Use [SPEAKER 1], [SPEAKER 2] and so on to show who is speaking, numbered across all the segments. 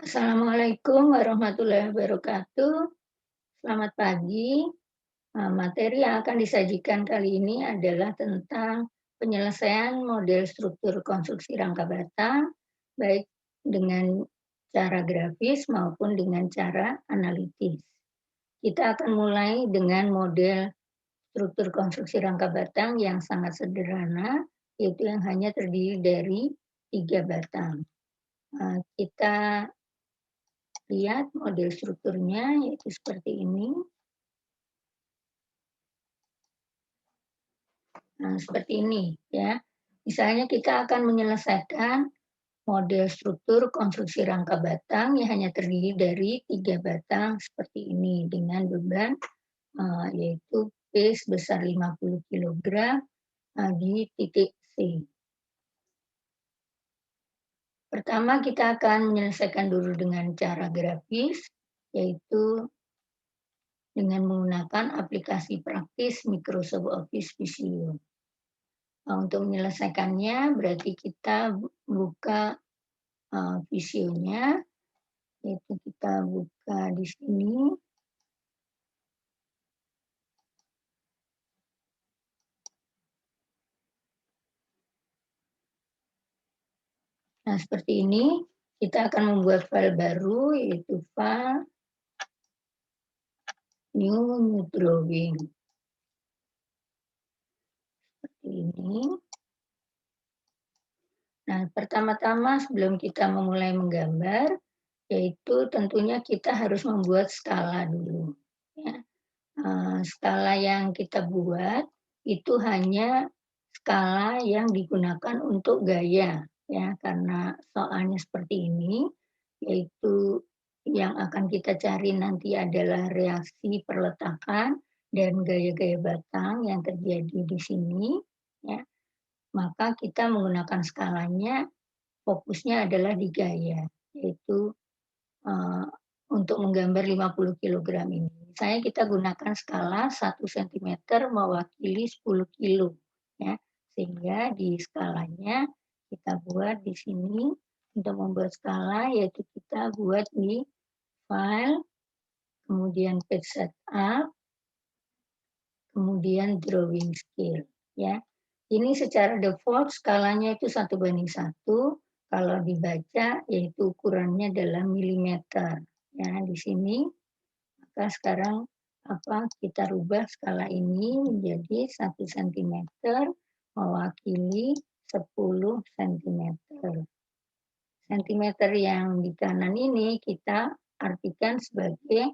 [SPEAKER 1] Assalamualaikum warahmatullahi wabarakatuh. Selamat pagi. Materi yang akan disajikan kali ini adalah tentang penyelesaian model struktur konstruksi rangka batang, baik dengan cara grafis maupun dengan cara analitis. Kita akan mulai dengan model struktur konstruksi rangka batang yang sangat sederhana, yaitu yang hanya terdiri dari 3 batang. Kita lihat model strukturnya yaitu seperti ini. Nah, seperti ini ya. Misalnya kita akan menyelesaikan model struktur konstruksi rangka batang yang hanya terdiri dari 3 batang seperti ini dengan beban yaitu P sebesar 50 kilogram di titik C. Pertama kita akan menyelesaikan dulu dengan cara grafis, yaitu dengan menggunakan aplikasi praktis Microsoft Office Visio. Nah, untuk menyelesaikannya berarti kita buka Visionya, yaitu kita buka di sini. Nah, seperti ini kita akan membuat file baru yaitu file new drawing. Seperti ini. Nah, pertama-tama sebelum kita memulai menggambar, yaitu tentunya kita harus membuat skala dulu, ya. Skala yang kita buat itu hanya skala yang digunakan untuk gaya, ya, karena soalnya seperti ini, yaitu yang akan kita cari nanti adalah reaksi perletakan dan gaya-gaya batang yang terjadi di sini, ya. Maka kita menggunakan skalanya, fokusnya adalah di gaya, yaitu untuk menggambar 50 kilogram ini. Misalnya kita gunakan skala 1 sentimeter mewakili 10 kilo, ya. Sehingga di skalanya kita buat di sini untuk membuat skala, yaitu kita buat di file, kemudian page setup, kemudian drawing scale, ya. Ini secara default skalanya itu 1:1, kalau dibaca yaitu ukurannya dalam milimeter. Ya, di sini maka sekarang kita rubah skala ini menjadi 1 sentimeter mewakili 10 sentimeter. Sentimeter yang di kanan ini kita artikan sebagai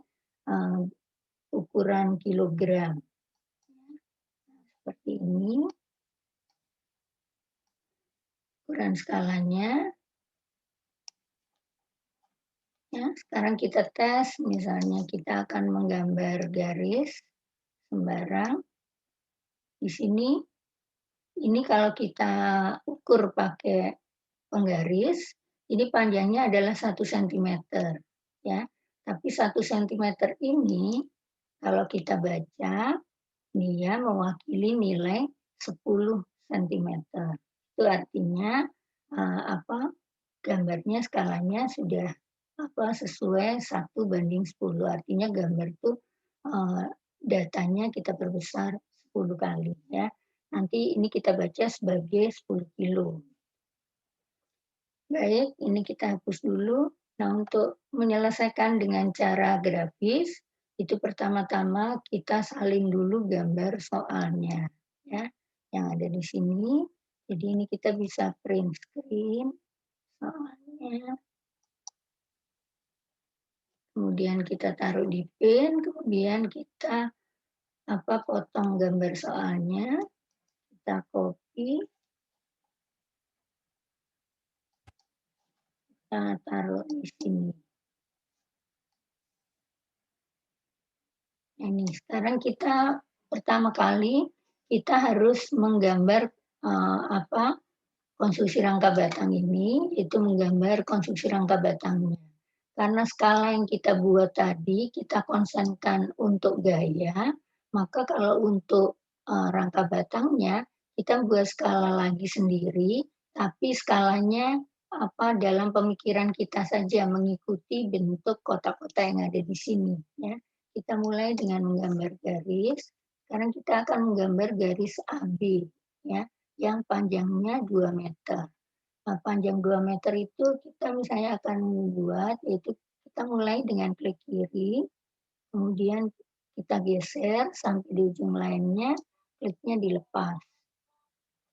[SPEAKER 1] ukuran kilogram. Seperti ini. Ukuran skalanya. Ya, sekarang kita tes, misalnya kita akan menggambar garis sembarang. Di sini, ini kalau kita ukur pakai penggaris, ini panjangnya adalah 1 sentimeter, ya. Tapi 1 sentimeter ini kalau kita baca, dia mewakili nilai 10 sentimeter. Itu artinya gambarnya skalanya sudah sesuai 1:10. Artinya gambar itu datanya kita perbesar 10 kali, ya. Nanti ini kita baca sebagai 10 kilo. Baik, ini kita hapus dulu. Nah, untuk menyelesaikan dengan cara grafis, itu pertama-tama kita salin dulu gambar soalnya, ya, yang ada di sini. Jadi ini kita bisa print screen soalnya. Kemudian kita taruh di pin, kemudian kita potong gambar soalnya, kita copy, kita taruh di sini. Ini sekarang kita pertama kali kita harus menggambar konstruksi rangka batang ini, itu menggambar konstruksi rangka batangnya. Karena skala yang kita buat tadi kita konsenkan untuk gaya, maka kalau untuk rangka batangnya kita buat skala lagi sendiri, tapi skalanya dalam pemikiran kita saja mengikuti bentuk kotak-kotak yang ada di sini, ya. Kita mulai dengan menggambar garis, sekarang kita akan menggambar garis AB, ya, yang panjangnya 2 meter. Nah, panjang 2 meter itu kita misalnya akan membuat, yaitu kita mulai dengan klik kiri, kemudian kita geser sampai di ujung lainnya, kliknya dilepas,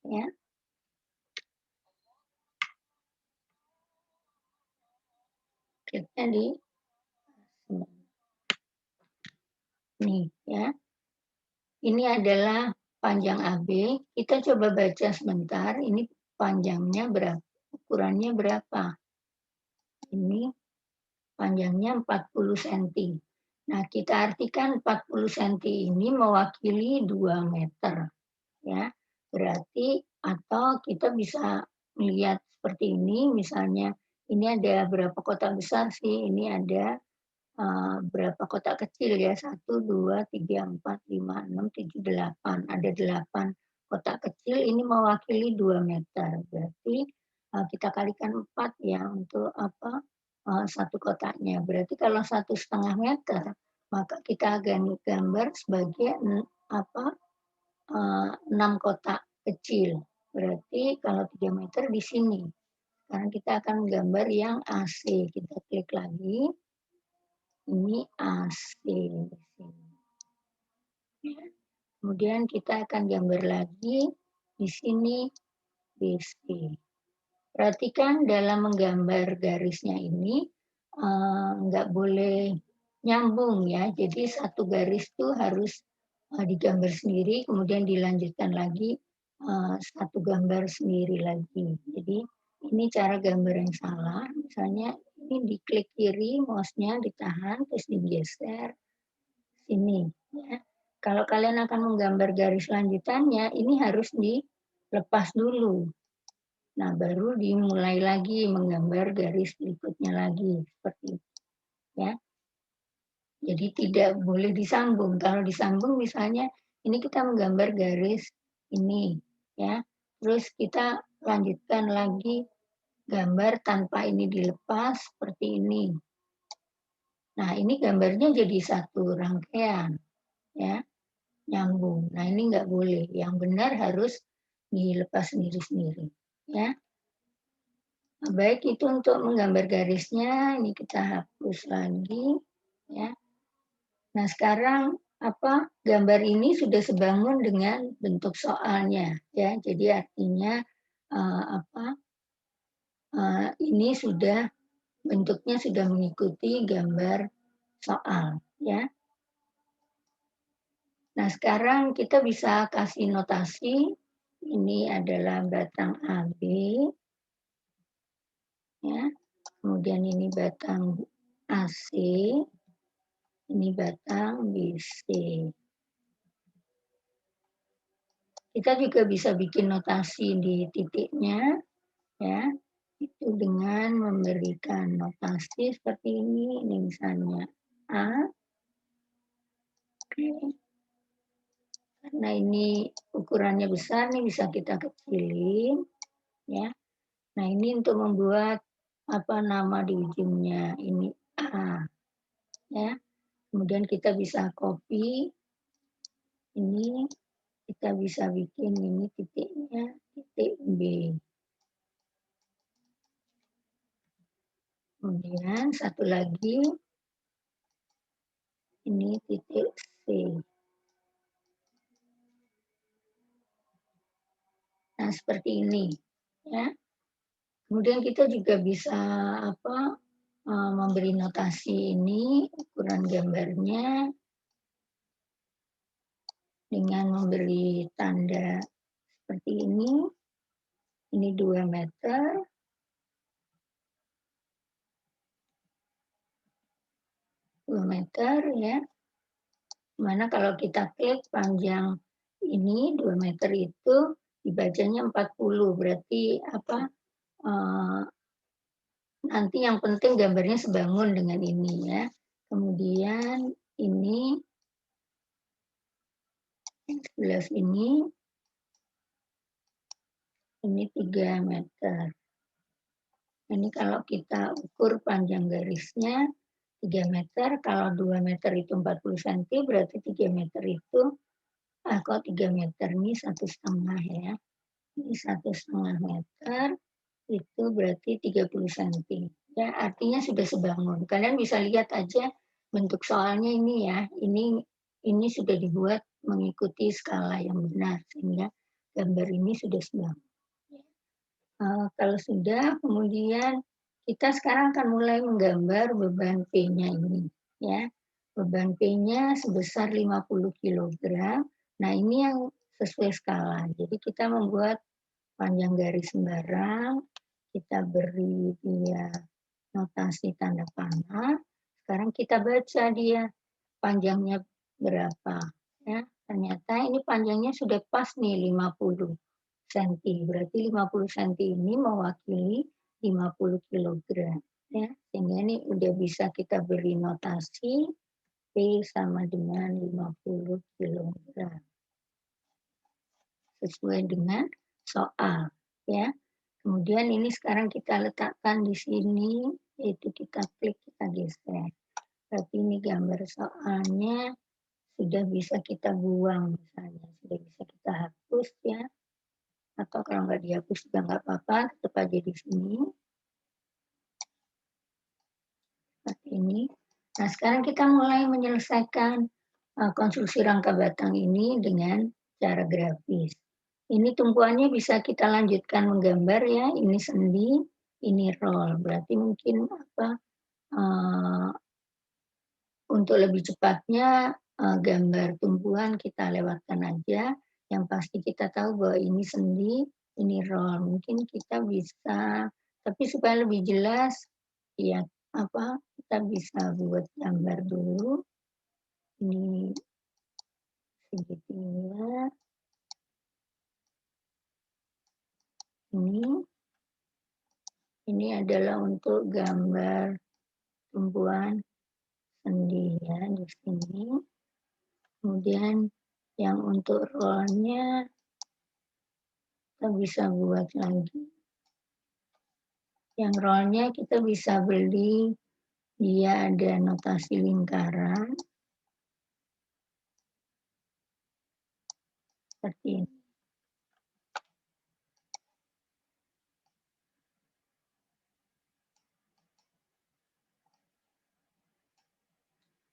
[SPEAKER 1] ya. Kliknya di sini, ya. Ini adalah panjang AB, kita coba baca sebentar, ini panjangnya berapa, ukurannya berapa. Ini panjangnya 40 senti. Nah, kita artikan 40 senti ini mewakili 2 meter, ya. Berarti atau kita bisa melihat seperti ini, misalnya ini ada berapa kotak besar sih, ini ada berapa kotak kecil ya, 1, 2, 3, 4, 5, 6, 7, 8. Ada 8 kotak kecil, ini mewakili 2 meter. Berarti, kita kalikan 4 ya untuk 1 kotaknya. Berarti kalau 1,5 meter, maka kita akan gambar sebagai 6 kotak kecil. Berarti kalau 3 meter di sini. Sekarang kita akan gambar yang AC. Kita klik lagi. Ini AC di sini. Ya. Kemudian kita akan gambar lagi di sini BC. Perhatikan dalam menggambar garisnya ini nggak boleh nyambung ya. Jadi satu garis itu harus digambar sendiri, kemudian dilanjutkan lagi satu gambar sendiri lagi. Jadi ini cara gambar yang salah. Misalnya ini diklik kiri, mouse-nya ditahan, terus digeser sini. Ya. Kalau kalian akan menggambar garis lanjutannya, ini harus dilepas dulu. Nah, baru dimulai lagi menggambar garis berikutnya lagi seperti itu. Ya. Jadi tidak boleh disambung. Kalau disambung misalnya ini kita menggambar garis ini, ya. Terus kita lanjutkan lagi gambar tanpa ini dilepas seperti ini. Nah, ini gambarnya jadi satu rangkaian, ya, nyambung. Nah, ini nggak boleh. Yang benar harus dilepas sendiri-sendiri, ya. Nah, baik itu untuk menggambar garisnya, ini kita hapus lagi, ya. Nah, sekarang gambar ini sudah sebangun dengan bentuk soalnya, ya. Jadi artinya ini sudah bentuknya sudah mengikuti gambar soal, ya. Nah, sekarang kita bisa kasih notasi. Ini adalah batang AB, ya. Kemudian ini batang AC, ini batang BC. Kita juga bisa bikin notasi di titiknya, ya. Itu dengan memberikan notasi seperti ini misalnya A, oke. Karena ini ukurannya besar nih bisa kita kecilin, ya. Nah, ini untuk membuat nama di ujungnya ini A, ya. Kemudian kita bisa copy ini, kita bisa bikin ini titiknya titik B. Kemudian satu lagi ini titik C. Nah, seperti ini, ya. Kemudian kita juga bisa memberi notasi ini ukuran gambarnya dengan memberi tanda seperti ini. Ini 2 meter. 2 meter ya. Mana kalau kita klik panjang ini 2 meter itu dibacanya 40, berarti nanti yang penting gambarnya sebangun dengan ini ya. Kemudian ini yang sebelah ini 3 meter. Ini kalau kita ukur panjang garisnya 3 meter, kalau 2 meter itu 40 senti, berarti 3 meter itu, kok 3 meter, ini 1,5 ya. Ini 1,5 meter, itu berarti 30 senti. Ya, artinya sudah sebangun. Kalian bisa lihat aja bentuk soalnya ini ya, ini sudah dibuat mengikuti skala yang benar, sehingga gambar ini sudah sebangun. Kalau sudah, kemudian kita sekarang akan mulai menggambar beban P-nya ini, ya. Beban P-nya sebesar 50 kilogram. Nah, ini yang sesuai skala. Jadi kita membuat panjang garis sembarang, kita beri dia notasi tanda panah. Sekarang kita baca dia panjangnya berapa, ya. Ternyata ini panjangnya sudah pas nih 50 senti. Berarti 50 senti ini mewakili 50 kilogram, ya. Sehingga ini udah bisa kita beri notasi P sama dengan 50 kilogram. Sesuai dengan soal, ya. Kemudian ini sekarang kita letakkan di sini, yaitu kita klik, kita geser. Berarti ini gambar soalnya sudah bisa kita buang misalnya, sudah bisa kita hapus ya. Atau kalau nggak dihapus juga nggak apa-apa, tetap aja di sini. Seperti ini. Nah, sekarang kita mulai menyelesaikan konstruksi rangka batang ini dengan cara grafis. Ini tumpuannya bisa kita lanjutkan menggambar ya, ini sendi, ini roll. Berarti mungkin untuk lebih cepatnya gambar tumpuan kita lewatkan aja. Yang pasti kita tahu bahwa ini sendi, ini roll. Mungkin kita bisa, tapi supaya lebih jelas, ya kita bisa buat gambar dulu. Ini segitiga. Ini adalah untuk gambar tumpuan sendi ya di sini. Kemudian yang untuk rollnya kita bisa buat lagi. Yang rollnya kita bisa beli, dia ada notasi lingkaran. Seperti ini.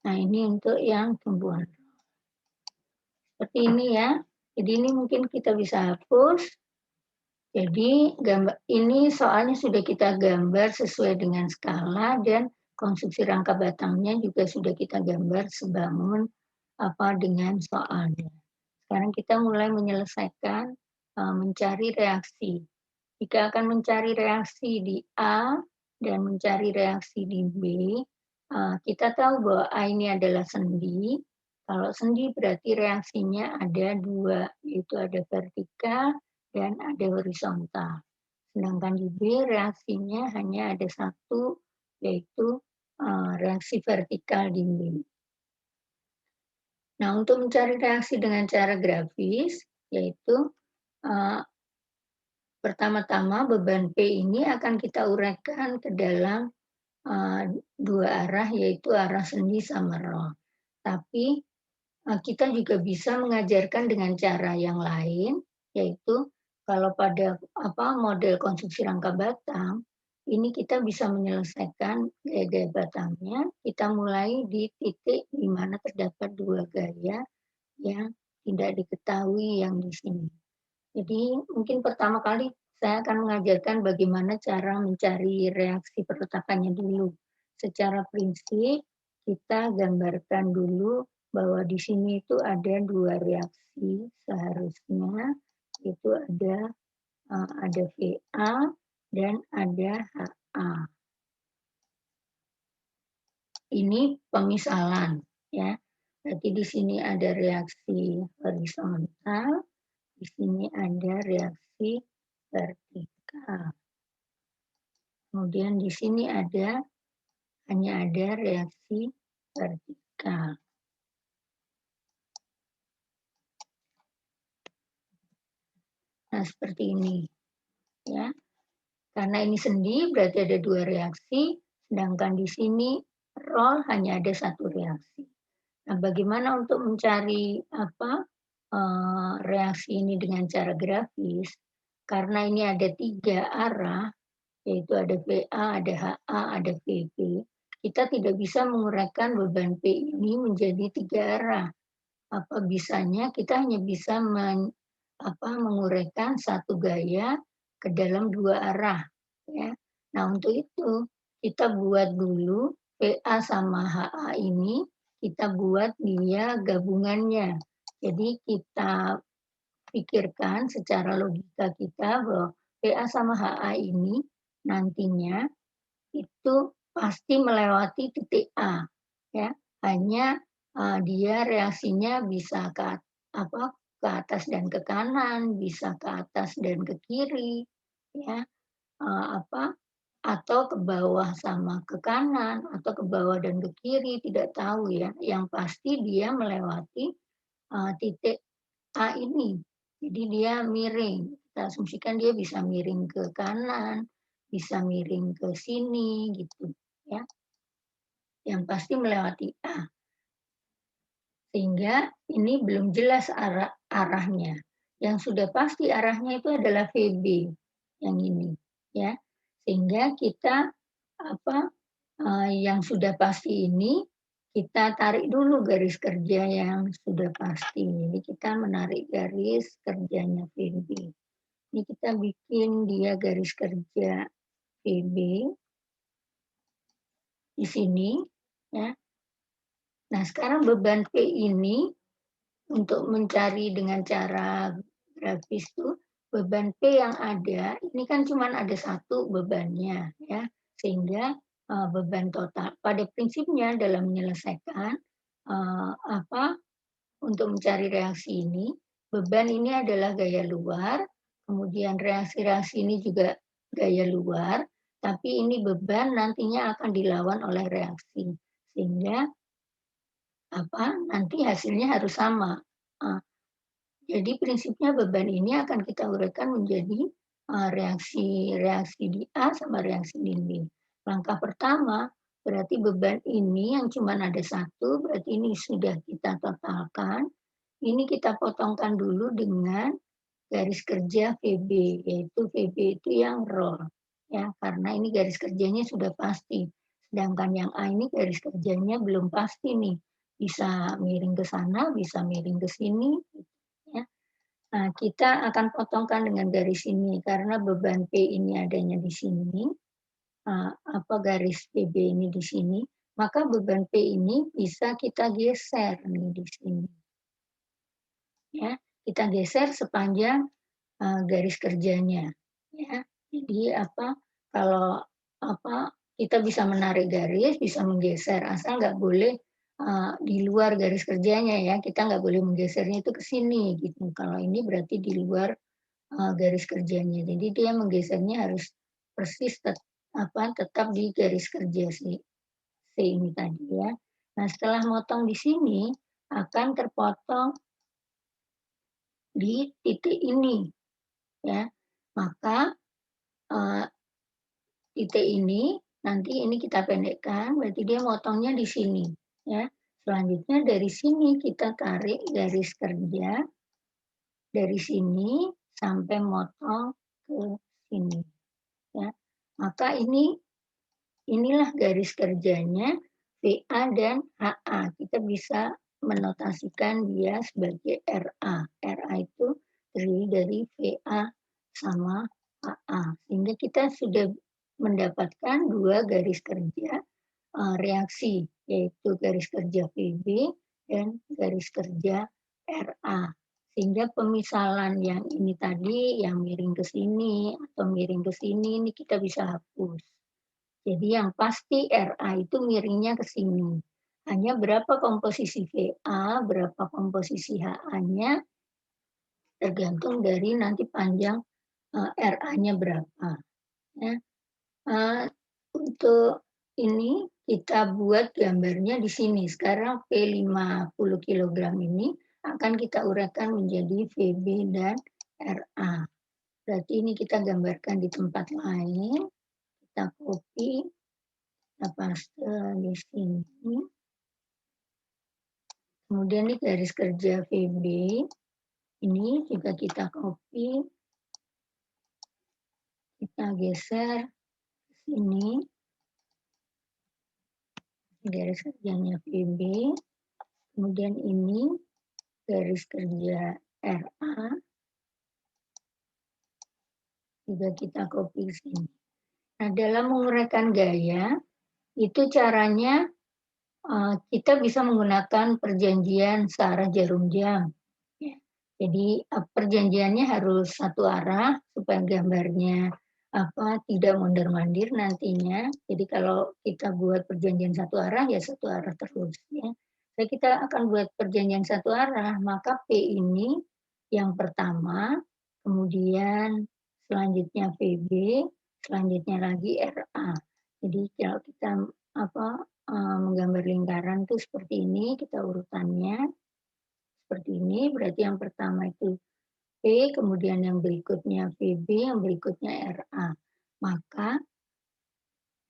[SPEAKER 1] Nah, ini untuk yang tumbuhan. Seperti ini ya. Jadi ini mungkin kita bisa hapus. Jadi gambar ini soalnya sudah kita gambar sesuai dengan skala dan konstruksi rangka batangnya juga sudah kita gambar sebangun dengan soalnya. Sekarang kita mulai menyelesaikan mencari reaksi. Jika akan mencari reaksi di A dan mencari reaksi di B, kita tahu bahwa A ini adalah sendi. Kalau sendi berarti reaksinya ada dua, yaitu ada vertikal dan ada horizontal. Sedangkan di B reaksinya hanya ada satu, yaitu reaksi vertikal di B. Nah, untuk mencari reaksi dengan cara grafis, yaitu pertama-tama beban P ini akan kita uraikan ke dalam dua arah, yaitu arah sendi sama roll. Tapi kita juga bisa mengajarkan dengan cara yang lain, yaitu kalau pada model konstruksi rangka batang, ini kita bisa menyelesaikan gaya-gaya batangnya, kita mulai di titik di mana terdapat dua gaya yang tidak diketahui yang di sini. Jadi mungkin pertama kali saya akan mengajarkan bagaimana cara mencari reaksi perletakannya dulu. Secara prinsip kita gambarkan dulu bahwa di sini itu ada dua reaksi seharusnya, itu ada VA dan ada HA. Ini pemisalan ya. Berarti di sini ada reaksi horizontal, di sini ada reaksi vertikal. Kemudian di sini hanya ada reaksi vertikal. Nah, seperti ini. Ya. Karena ini sendi berarti ada 2 reaksi, sedangkan di sini roll hanya ada 1 reaksi. Nah, bagaimana untuk mencari reaksi ini dengan cara grafis, karena ini ada 3 arah, yaitu ada VA, ada HA, ada VB, kita tidak bisa menguraikan beban P ini menjadi 3 arah. Apa bisanya kita hanya bisa menguraikan satu gaya ke dalam 2 arah, ya. Nah, untuk itu kita buat dulu PA sama HA ini, kita buat dia gabungannya. Jadi kita pikirkan secara logika kita bahwa PA sama HA ini nantinya itu pasti melewati titik A, ya. Hanya, dia reaksinya bisa ke atas dan ke kanan, bisa ke atas dan ke kiri, ya, eee, apa, atau ke bawah sama ke kanan, atau ke bawah dan ke kiri, tidak tahu ya. Yang pasti dia melewati, titik A ini. Jadi dia miring, kita asumsikan dia bisa miring ke kanan, bisa miring ke sini gitu ya, yang pasti melewati A. Sehingga ini belum jelas arahnya. Yang sudah pasti arahnya itu adalah VB yang ini ya. Sehingga kita apa, yang sudah pasti ini kita tarik dulu garis kerja yang sudah pasti. Jadi kita menarik garis kerjanya VB. Ini kita bikin dia garis kerja VB di sini ya. Nah, sekarang beban P ini untuk mencari dengan cara grafis tuh, beban P yang ada, ini kan cuman ada satu bebannya ya, sehingga, beban total pada prinsipnya dalam menyelesaikan, untuk mencari reaksi ini, beban ini adalah gaya luar, kemudian reaksi-reaksi ini juga gaya luar, tapi ini beban nantinya akan dilawan oleh reaksi. Sehingga nanti hasilnya harus sama. Eee, jadi prinsipnya beban ini akan kita uraikan menjadi, reaksi di A sama reaksi di B. Langkah pertama, berarti beban ini yang cuman ada satu, berarti ini sudah kita totalkan, ini kita potongkan dulu dengan garis kerja VB, yaitu VB itu yang roll, ya, karena ini garis kerjanya sudah pasti. Sedangkan yang A ini garis kerjanya belum pasti nih, bisa miring ke sana, bisa miring ke sini, ya. Nah, kita akan potongkan dengan garis ini karena beban P ini adanya di sini, garis PB ini di sini, maka beban P ini bisa kita geser nih di sini, ya. Kita geser sepanjang garis kerjanya, ya. Jadi kalau kita bisa menarik garis, bisa menggeser, asal nggak boleh, di luar garis kerjanya ya, kita nggak boleh menggesernya itu ke sini gitu. Kalau ini berarti di luar, garis kerjanya. Jadi dia menggesernya harus persis tetap di garis kerja C ini tadi ya. Nah, setelah motong di sini, akan terpotong di titik ini ya. Maka, eee, titik ini, nanti ini kita pendekkan, berarti dia motongnya di sini, ya. Selanjutnya dari sini kita tarik garis kerja, dari sini sampai motong ke sini, ya. Maka inilah garis kerjanya VA dan HA. Kita bisa menotasikan dia sebagai RA. RA itu terdiri dari VA sama HA. Sehingga kita sudah mendapatkan 2 garis kerja, reaksi, yaitu garis kerja VB dan garis kerja RA. Sehingga pemisalan yang ini tadi, yang miring ke sini atau miring ke sini, ini kita bisa hapus. Jadi yang pasti RA itu miringnya ke sini. Hanya berapa komposisi VA, berapa komposisi HA-nya, tergantung dari nanti panjang, RA-nya berapa, ya. Eee, untuk ini kita buat gambarnya di sini. Sekarang P50 kilogram ini akan kita uraikan menjadi VB dan RA. Berarti ini kita gambarkan di tempat lain, kita copy, kita paste di sini. Kemudian di garis kerja VB, ini juga kita copy, kita geser ke sini, garis kerjanya VB, kemudian ini garis kerja RA, juga kita copy ke sini. Nah, dalam menguraikan gaya, itu caranya kita bisa menggunakan perjanjian searah jarum jam. Ya. Jadi perjanjiannya harus satu arah supaya gambarnya tidak mondar-mandir nantinya. Jadi kalau kita buat perjanjian satu arah ya satu arah terus. Ya. Jadi kita akan buat perjanjian satu arah, maka P ini yang pertama, kemudian selanjutnya VB, selanjutnya lagi RA. Jadi kalau kita menggambar lingkaran tuh seperti ini, kita urutannya seperti ini, berarti yang pertama itu P, kemudian yang berikutnya VB, yang berikutnya RA. Maka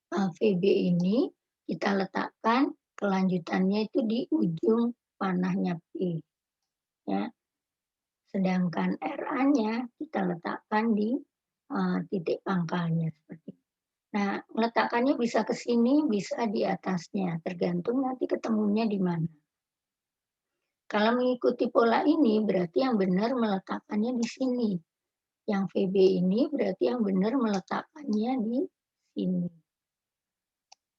[SPEAKER 1] VB ini kita letakkan kelanjutannya itu di ujung panahnya P. Ya. Sedangkan RA-nya kita letakkan di titik pangkalnya seperti itu. Nah, meletakkannya bisa ke sini, bisa di atasnya, tergantung nanti ketemunya di mana. Kalau mengikuti pola ini, berarti yang benar meletakkannya di sini. Yang VB ini berarti yang benar meletakkannya di sini.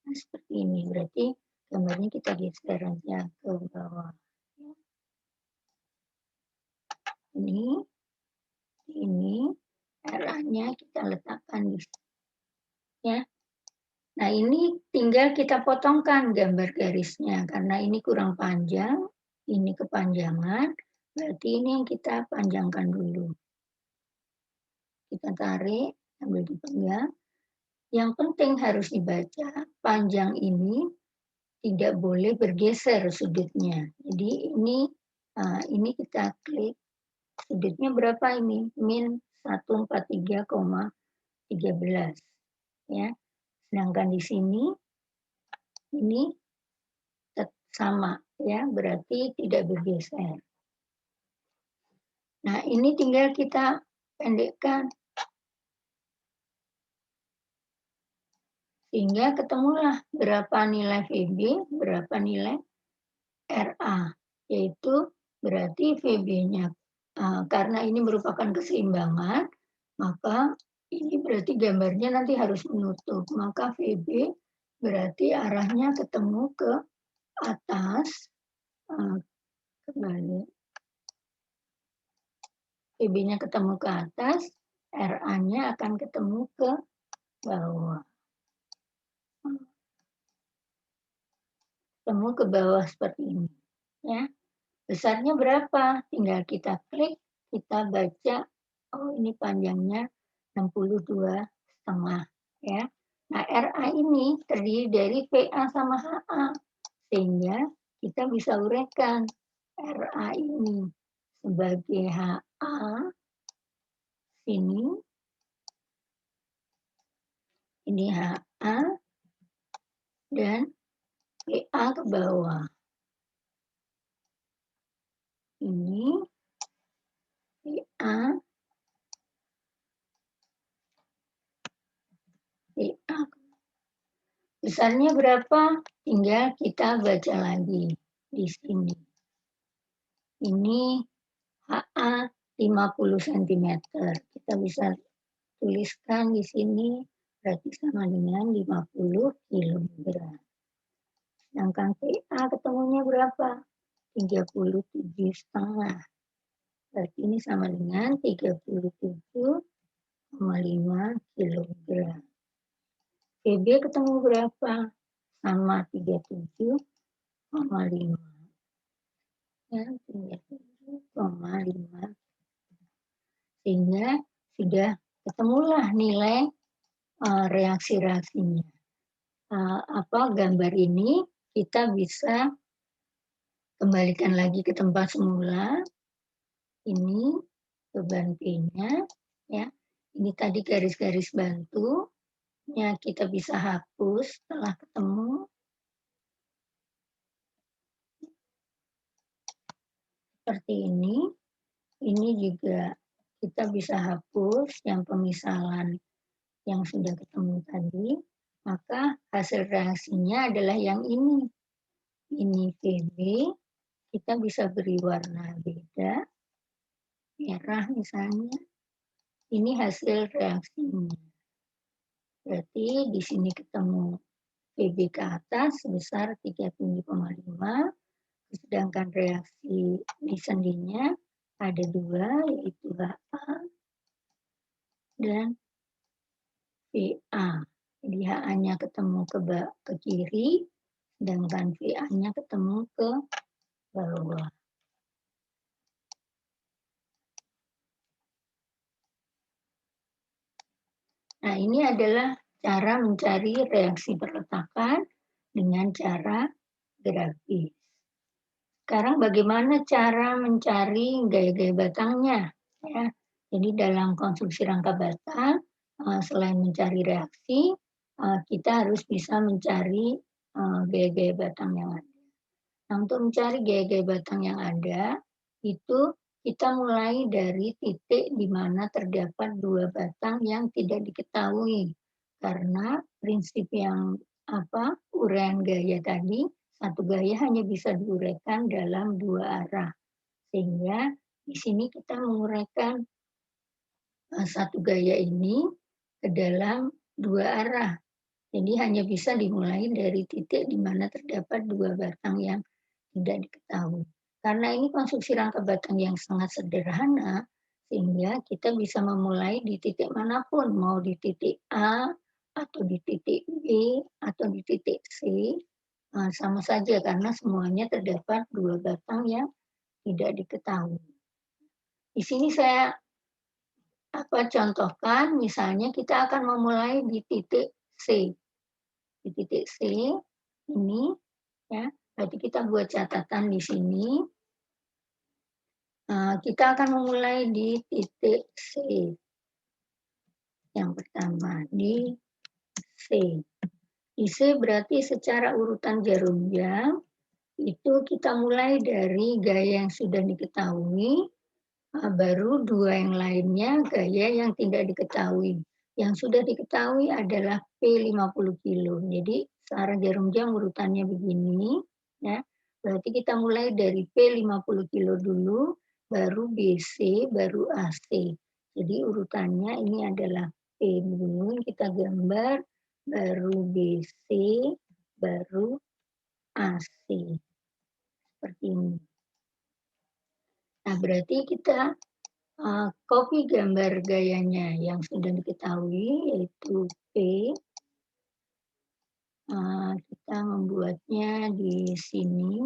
[SPEAKER 1] Nah, seperti ini. Berarti gambarnya kita geser aja ke bawah. Ini, RA-nya kita letakkan di sini. Ya. Nah, ini tinggal kita potongkan gambar garisnya, karena ini kurang panjang, ini kepanjangan, berarti ini yang kita panjangkan dulu. Kita tarik, sambil dipegang. Yang penting harus dibaca, panjang ini tidak boleh bergeser sudutnya. Jadi ini kita klik, sudutnya berapa ini? Min 143,13. Ya. Sedangkan di sini, ini sama, ya, berarti tidak bergeser. Nah, ini tinggal kita pendekkan. Sehingga ketemulah berapa nilai VB, berapa nilai RA. Yaitu berarti VB-nya, karena ini merupakan keseimbangan, maka ini berarti gambarnya nanti harus menutup. Maka VB berarti arahnya ketemu ke atas, kembali. VB-nya ketemu ke atas, RA-nya akan ketemu ke bawah. Ketemu ke bawah seperti ini. Ya. Besarnya berapa? Tinggal kita klik, kita baca, oh ini panjangnya 62,5. Ya. Nah, RA ini terdiri dari VA sama HA. Sehingga kita bisa uraikan RA ini sebagai HA, ini HA, dan VA ke bawah. Ini VA, VA. Besarnya berapa? Tinggal kita baca lagi di sini. Ini HA 50 cm. Kita bisa tuliskan di sini berarti sama dengan 50 kg. Sedangkan VA ketemunya berapa? 37,5. Berarti ini sama dengan 37,5 kg. VB ketemu berapa? Sama 37,5. Ya, 37,5. Sehingga sudah ketemulah nilai reaksi-reaksinya. Gambar ini kita bisa kembalikan lagi ke tempat semula. Ini beban P-nya, ya. Ini tadi garis-garis bantu, ya kita bisa hapus setelah ketemu, seperti ini. Ini juga kita bisa hapus yang pemisalan yang sudah ketemu tadi, maka hasil reaksinya adalah yang ini. Ini Vb, kita bisa beri warna beda, merah misalnya. Ini hasil reaksinya. Berarti di sini ketemu Vb ke atas sebesar 37,5, sedangkan reaksi di sendinya ada dua, yaitu HA dan VA. Jadi HA-nya ketemu ke kiri, sedangkan VA-nya ketemu ke bawah. Nah, ini adalah cara mencari reaksi perletakan dengan cara grafis. Sekarang bagaimana cara mencari gaya-gaya batangnya? Ya, jadi dalam konstruksi rangka batang, selain mencari reaksi, kita harus bisa mencari gaya-gaya batang yang ada. Nah, untuk mencari gaya-gaya batang yang ada, itu kita mulai dari titik di mana terdapat dua batang yang tidak diketahui. Karena prinsip yang uraian gaya tadi, satu gaya hanya bisa diuraikan dalam dua arah. Sehingga di sini kita menguraikan satu gaya ini ke dalam dua arah. Jadi hanya bisa dimulai dari titik di mana terdapat dua batang yang tidak diketahui. Karena ini konstruksi rangka batang yang sangat sederhana, sehingga kita bisa memulai di titik manapun, mau di titik A, atau di titik B, atau di titik C, sama saja karena semuanya terdapat dua batang yang tidak diketahui. Di sini saya contohkan, misalnya kita akan memulai di titik C. Di titik C ini, ya, berarti kita buat catatan di sini. Kita akan memulai di titik C. Yang pertama, di C. Di C berarti secara urutan jarum jam, itu kita mulai dari gaya yang sudah diketahui, baru dua yang lainnya gaya yang tidak diketahui. Yang sudah diketahui adalah P50 kilo. Jadi searah jarum jam urutannya begini, ya. Berarti kita mulai dari P50 kilo dulu, baru BC, baru AC. Jadi urutannya ini adalah P dulu, kita gambar, baru BC, baru AC. Seperti ini. Nah, berarti kita copy gambar gayanya yang sudah diketahui, yaitu P. Kita membuatnya di sini.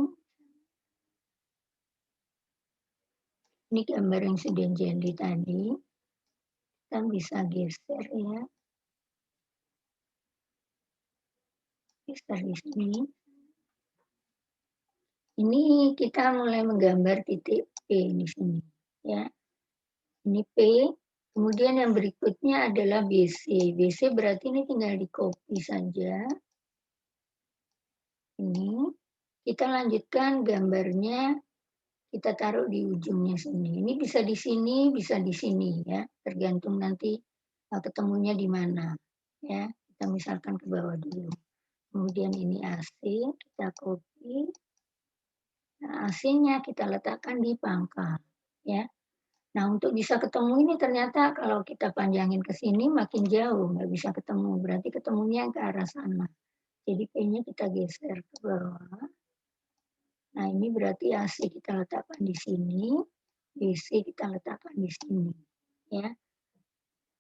[SPEAKER 1] Ini gambar yang sudah jadi tadi. Kita bisa geser ya. Geser di sini. Ini kita mulai menggambar titik P di sini. Ya. Ini P. Kemudian yang berikutnya adalah BC. BC berarti ini tinggal di-copy saja. Ini. Kita lanjutkan gambarnya, kita taruh di ujungnya sini. Ini bisa di sini, bisa di sini ya. Tergantung nanti ketemunya di mana. Ya, kita misalkan ke bawah dulu. Kemudian ini AC, kita copy. Nah, AC-nya kita letakkan di pangkal. Ya. Nah, untuk bisa ketemu ini ternyata kalau kita panjangin ke sini makin jauh, nggak bisa ketemu. Berarti ketemunya ke arah sana. Jadi P-nya kita geser ke bawah. Nah, ini berarti AC kita letakkan di sini, BC kita letakkan di sini. Ya.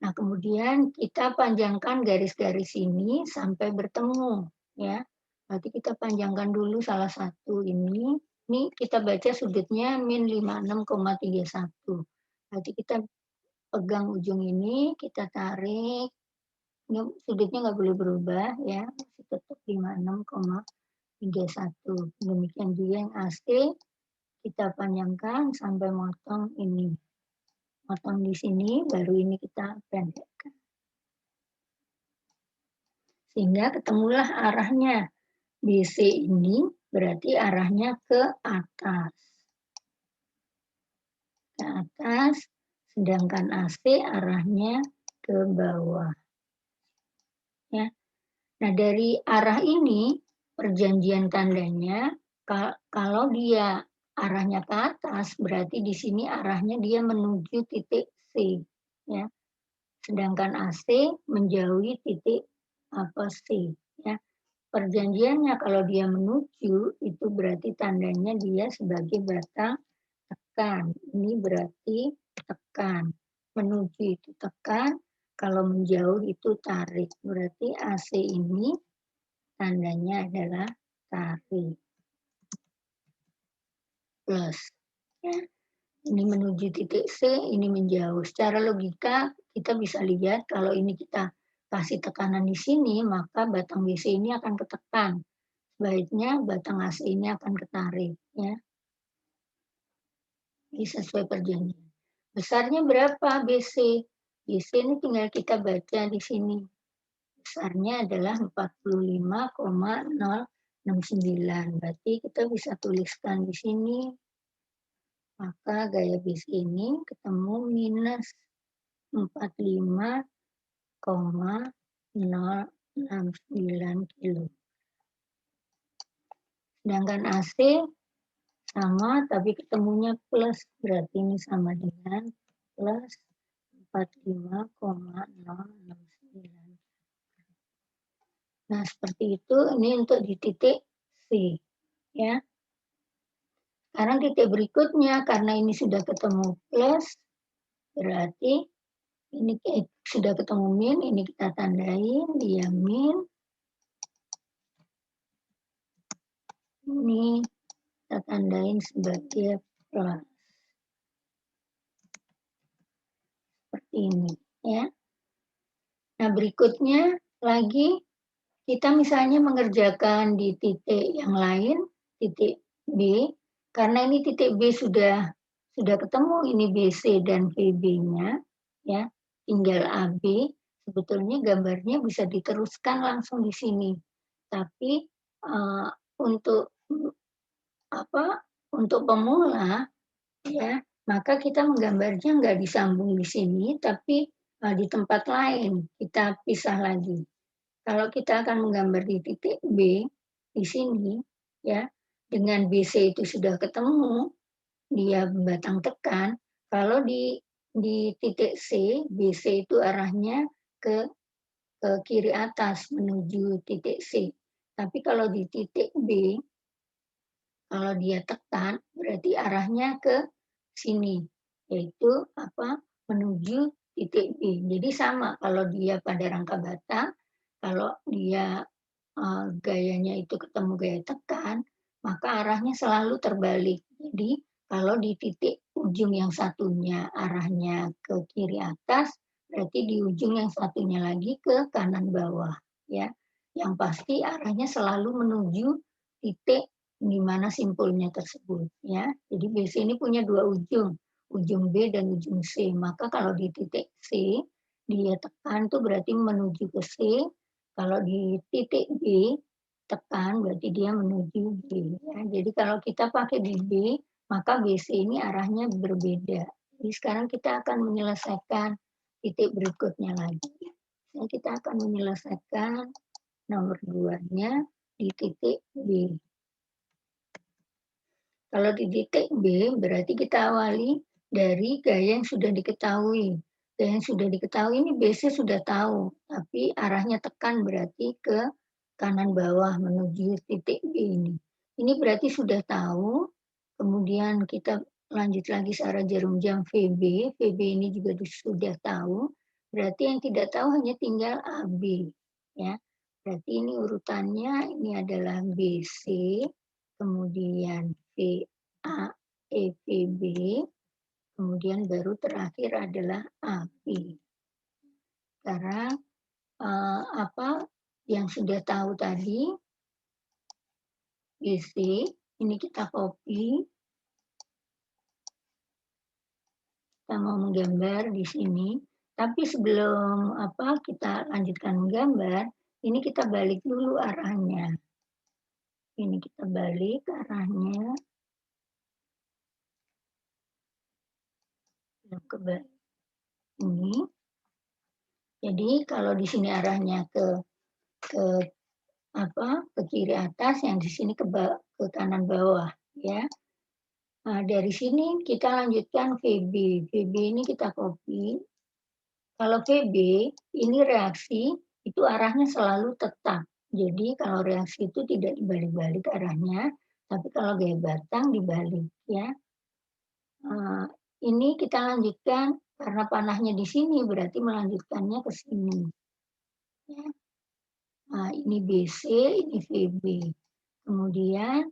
[SPEAKER 1] Nah, kemudian kita panjangkan garis-garis ini sampai bertemu. Ya. Berarti kita panjangkan dulu salah satu ini. Ini kita baca sudutnya min 56,31. Berarti kita pegang ujung ini, kita tarik. Ini sudutnya nggak boleh berubah ya, masih tetap 56,31. Demikian juga yang AC, kita panjangkan sampai motong ini. Potong di sini, baru ini kita pendekkan. Sehingga ketemulah arahnya. BC ini berarti arahnya ke atas. Ke atas, sedangkan AC arahnya ke bawah. Ya. Nah, dari arah ini, perjanjian tandanya, kalau dia arahnya ke atas, berarti di sini arahnya dia menuju titik C. Ya. Sedangkan AC menjauhi titik C. Ya. Perjanjiannya kalau dia menuju, itu berarti tandanya dia sebagai batang tekan. Ini berarti tekan. Menuju itu tekan, kalau menjauh itu tarik. Berarti AC ini tandanya adalah tarik. Plus. Ya. Ini menuju titik C, ini menjauh. Secara logika kita bisa lihat kalau ini kita kasih tekanan di sini, maka batang BC ini akan ketekan. Sebaiknya batang AC ini akan ketarik. Ya. Ini sesuai perjanjian. Besarnya berapa BC? BC ini tinggal kita baca di sini. Besarnya adalah 45,069. Berarti kita bisa tuliskan di sini. Maka gaya BC ini ketemu minus 45,069 kilo. Sedangkan AC sama, tapi ketemunya plus. Berarti ini sama dengan plus 45,069. Nah, seperti itu. Ini untuk di titik C. Ya. Sekarang titik berikutnya, karena ini sudah ketemu plus, berarti ini sudah ketemu min, ini kita tandain, dia min. Ini kita tandain sebagai plus. Seperti ini. Ya. Nah, berikutnya lagi, kita misalnya mengerjakan di titik yang lain, titik B, karena ini titik B sudah ketemu, ini BC dan VB-nya, ya, tinggal AB, sebetulnya gambarnya bisa diteruskan langsung di sini. Tapi untuk untuk pemula, ya, maka kita menggambarnya nggak disambung di sini, tapi di tempat lain kita pisah lagi. Kalau kita akan menggambar di titik B, di sini, ya, dengan BC itu sudah ketemu, dia batang tekan, kalau di titik C, BC itu arahnya ke kiri atas menuju titik C. Tapi kalau di titik B, kalau dia tekan, berarti arahnya ke sini, yaitu menuju titik B. Jadi sama, kalau dia pada rangka batang, kalau dia gayanya itu ketemu gaya tekan, maka arahnya selalu terbalik. Jadi kalau di titik ujung yang satunya arahnya ke kiri atas, berarti di ujung yang satunya lagi ke kanan bawah. Ya, yang pasti arahnya selalu menuju titik di mana simpulnya tersebut. Ya, jadi BC ini punya dua ujung B dan ujung C. Maka kalau di titik C dia tekan tuh berarti menuju ke C. Kalau di titik B tekan berarti dia menuju B. Ya. Jadi kalau kita pakai di B, maka BC ini arahnya berbeda. Jadi sekarang kita akan menyelesaikan titik berikutnya lagi. Jadi kita akan menyelesaikan nomor 2-nya di titik B. Kalau di titik B, berarti kita awali dari gaya yang sudah diketahui. Gaya yang sudah diketahui ini BC sudah tahu, tapi arahnya tekan berarti ke kanan bawah menuju titik B ini. Ini berarti sudah tahu, kemudian kita lanjut lagi searah jarum jam VB. VB ini juga sudah tahu, berarti yang tidak tahu hanya tinggal AB. Ya. Berarti ini urutannya, ini adalah BC, kemudian VA, EVB, kemudian baru terakhir adalah AB. Sekarang apa yang sudah tahu tadi, BC, ini kita copy. kita mau menggambar di sini, tapi sebelum kita lanjutkan menggambar, ini kita balik dulu arahnya. Ini kita balik arahnya, ke ini. Jadi kalau di sini arahnya ke ke kiri atas, yang di sini ke kanan bawah, ya. Nah, dari sini kita lanjutkan VB. VB ini kita copy. Kalau VB, ini reaksi, itu arahnya selalu tetap. Jadi kalau reaksi itu tidak dibalik-balik arahnya, tapi kalau gaya batang dibalik, ya. Ini kita lanjutkan, karena panahnya di sini, berarti melanjutkannya ke sini, ya. Nah, ini BC, ini VB. Kemudian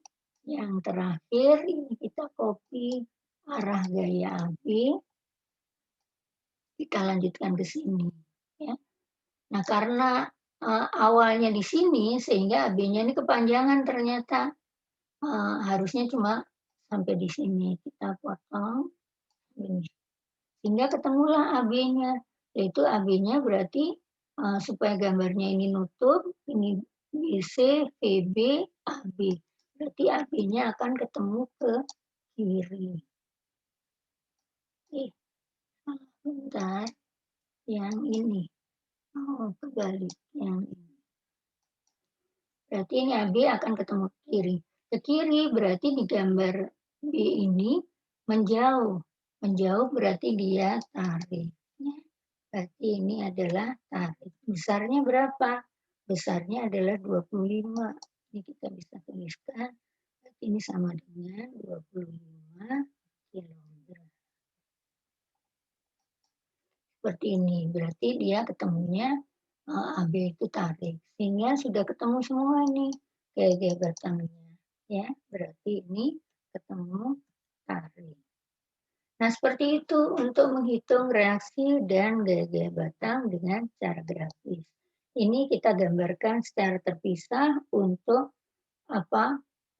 [SPEAKER 1] yang terakhir ini kita copy arah gaya AB, kita lanjutkan ke sini, ya. Nah, karena awalnya di sini sehingga AB-nya ini kepanjangan ternyata, harusnya cuma sampai di sini. Kita potong ini, sehingga ketemulah AB-nya, yaitu AB-nya berarti, supaya gambarnya ini nutup, ini BC, VB, AB. Berarti AB-nya akan ketemu ke kiri. Bentar, yang ini. Oh, kebalik, yang ini. Berarti ini AB akan ketemu ke kiri. Ke kiri berarti di gambar B ini menjauh. Menjauh berarti dia tarik. Berarti ini adalah tarik. Besarnya berapa? Besarnya adalah 25. Ini kita bisa tuliskan. Berarti ini sama dengan 25 kilogram. Seperti ini. Berarti dia ketemunya AB itu tarik. Sehingga sudah ketemu semua nih gaya-gaya batangnya. Ya, berarti ini ketemu tarik. Nah, seperti itu untuk menghitung reaksi dan gaya-gaya batang dengan cara grafis. Ini kita gambarkan secara terpisah untuk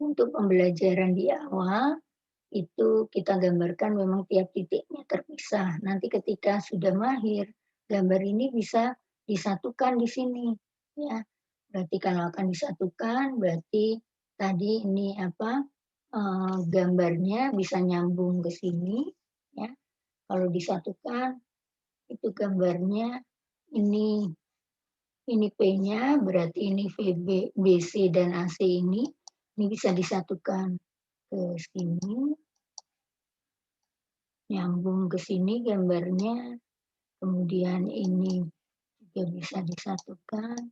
[SPEAKER 1] untuk pembelajaran di awal, itu kita gambarkan memang tiap titiknya terpisah. Nanti ketika sudah mahir, gambar ini bisa disatukan di sini, ya. Berarti kalau akan disatukan, berarti tadi ini gambarnya bisa nyambung ke sini, ya. Kalau disatukan, itu gambarnya ini P-nya, berarti ini VB, BC dan AC ini bisa disatukan ke sini, nyambung ke sini gambarnya, kemudian ini juga bisa disatukan,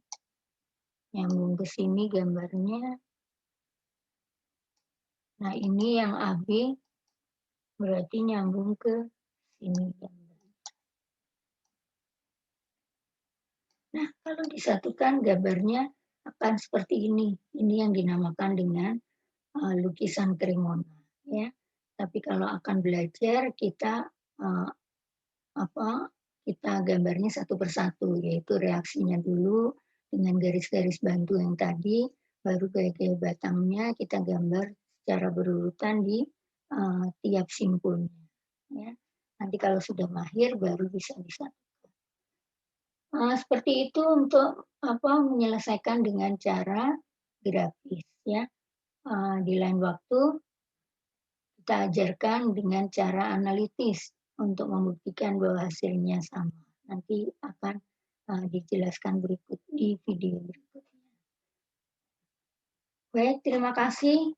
[SPEAKER 1] nyambung ke sini gambarnya. Nah, ini yang AB berarti nyambung ke sini gambarnya. Nah, kalau disatukan gambarnya akan seperti ini. Ini yang dinamakan dengan lukisan Cremona, ya. Tapi kalau akan belajar kita kita gambarnya satu persatu, yaitu reaksinya dulu dengan garis-garis bantu yang tadi, baru gaya-gaya batangnya kita gambar secara berurutan di tiap simpulnya, ya. Nanti kalau sudah mahir baru bisa disatukan. Seperti itu untuk menyelesaikan dengan cara grafis, ya. Di lain waktu kita ajarkan dengan cara analitis untuk membuktikan bahwa hasilnya sama. Nanti akan dijelaskan di video berikutnya. Baik, terima kasih.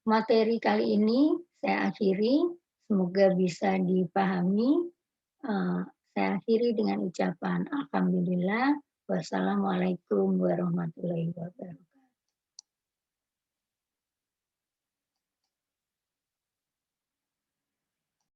[SPEAKER 1] Materi kali ini saya akhiri. Semoga bisa dipahami. Saya akhiri dengan ucapan alhamdulillah. Wassalamualaikum warahmatullahi wabarakatuh.